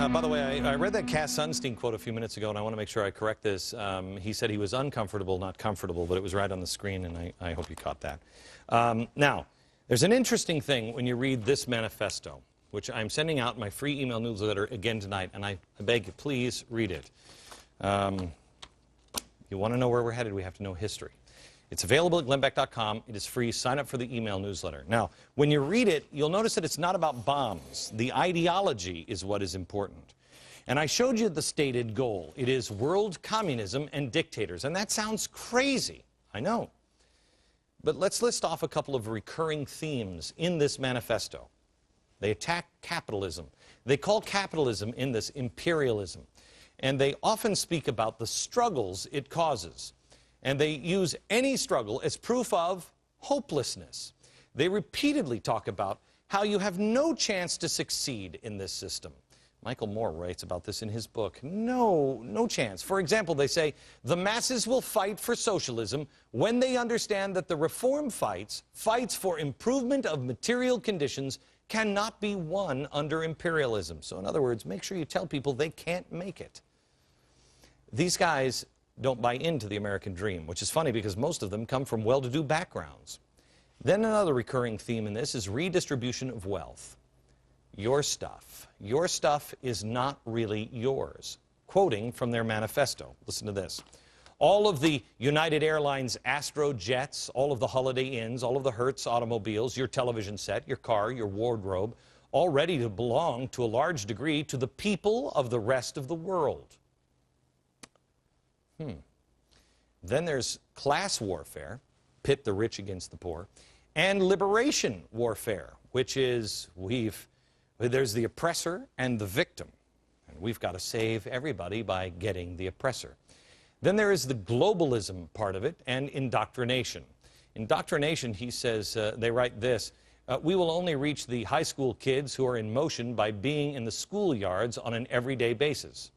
By the way, I read that Cass Sunstein quote a few minutes ago, and I want to make sure I correct this. He said he was uncomfortable, not comfortable, but it was right on the screen, and I hope you caught that. Now, there's an interesting thing when you read this manifesto, which I'm sending out in my free email newsletter again tonight, and I beg you, please read it. You want to know where we're headed, we have to know history. It's available at glennbeck.com. It is free. Sign up for the email newsletter. Now, when you read it, you'll notice that it's not about bombs. The ideology is what is important. And I showed you the stated goal. It is world communism and dictators. And that sounds crazy, I know. But let's list off a couple of recurring themes in this manifesto. They attack capitalism. They call capitalism in this imperialism. And they often speak about the struggles it causes. And they use any struggle as proof of hopelessness. They repeatedly talk about how you have no chance to succeed in this system. Michael Moore writes about this in his book. No chance. For example, they say, the masses will fight for socialism when they understand that the reform fights for improvement of material conditions, cannot be won under imperialism. So in other words, make sure you tell people they can't make it. These guys don't buy into the American dream, which is funny because most of them come from well-to-do backgrounds. Then another recurring theme in this is redistribution of wealth. Your stuff is not really yours. Quoting from their manifesto, listen to this. All of the United Airlines Astro jets, all of the Holiday Inns, all of the Hertz automobiles, your television set, your car, your wardrobe, all ready to belong to a large degree to the people of the rest of the world. Then there's class warfare, pit the rich against the poor, and liberation warfare, which is there's the oppressor and the victim. And we've got to save everybody by getting the oppressor. Then there is the globalism part of it and indoctrination. Indoctrination, he says, they write this, we will only reach the high school kids who are in motion by being in the schoolyards on an everyday basis.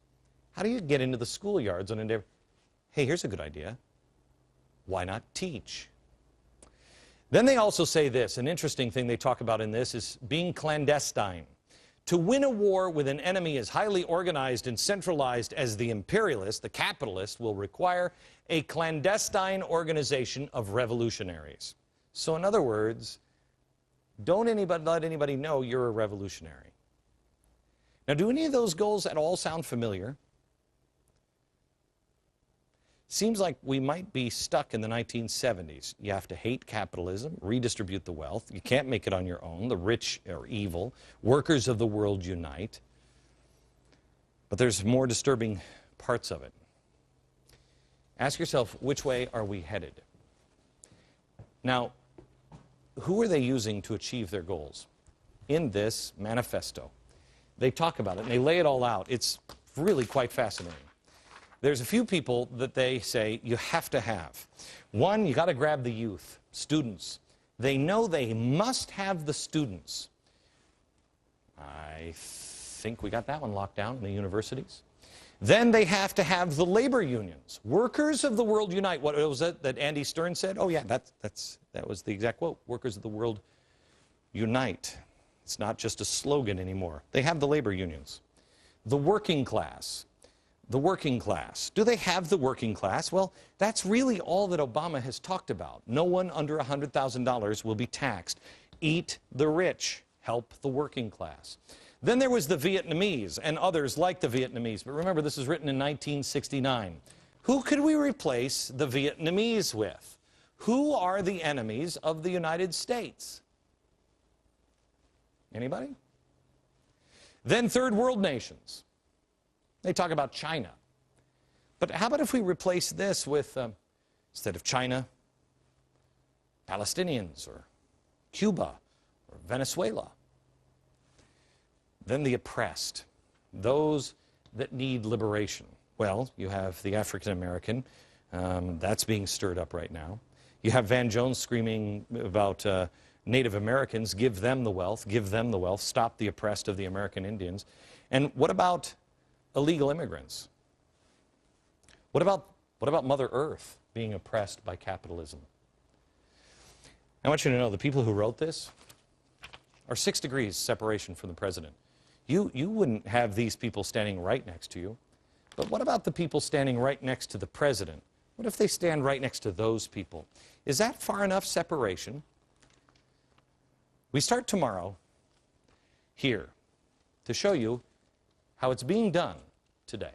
How do you get into the schoolyards on an everyday basis? Hey, here's a good idea. Why not teach? Then they also say this, an interesting thing they talk about in this is being clandestine. To win a war with an enemy as highly organized and centralized as the imperialist, the capitalist, will require a clandestine organization of revolutionaries. So in other words, don't let anybody know you're a revolutionary. Now, do any of those goals at all sound familiar? Seems like we might be stuck in the 1970s. You have to hate capitalism, redistribute the wealth. You can't make it on your own. The rich are evil. Workers of the world unite. But there's more disturbing parts of it. Ask yourself, which way are we headed? Now, who are they using to achieve their goals? In this manifesto, they talk about it and they lay it all out. It's really quite fascinating. There's a few people that they say you have to have. One, you got to grab the youth, students. They know they must have the students. I think we got that one locked down in the universities. Then they have to have the labor unions. Workers of the world unite. What was it that Andy Stern said? Oh yeah, that was the exact quote. Workers of the world unite. It's not just a slogan anymore. They have the labor unions. The working class. The working class. Do they have the working class? Well, that's really all that Obama has talked about. No one under $100,000 will be taxed. Eat the rich. Help the working class. Then there was the Vietnamese and others like the Vietnamese. But remember, this was written in 1969. Who could we replace the Vietnamese with? Who are the enemies of the United States? Anybody? Then third world nations. They talk about China. But how about if we replace this with, instead of China, Palestinians or Cuba or Venezuela? Then the oppressed, those that need liberation. Well, you have the African American. That's being stirred up right now. You have Van Jones screaming about Native Americans, give them the wealth, stop the oppressed of the American Indians. And what about illegal immigrants? What about Mother Earth being oppressed by capitalism? I want you to know the people who wrote this are 6 degrees separation from the president. You wouldn't have these people standing right next to you. But what about the people standing right next to the president? What if they stand right next to those people? Is that far enough separation? We start tomorrow here to show you how it's being done today.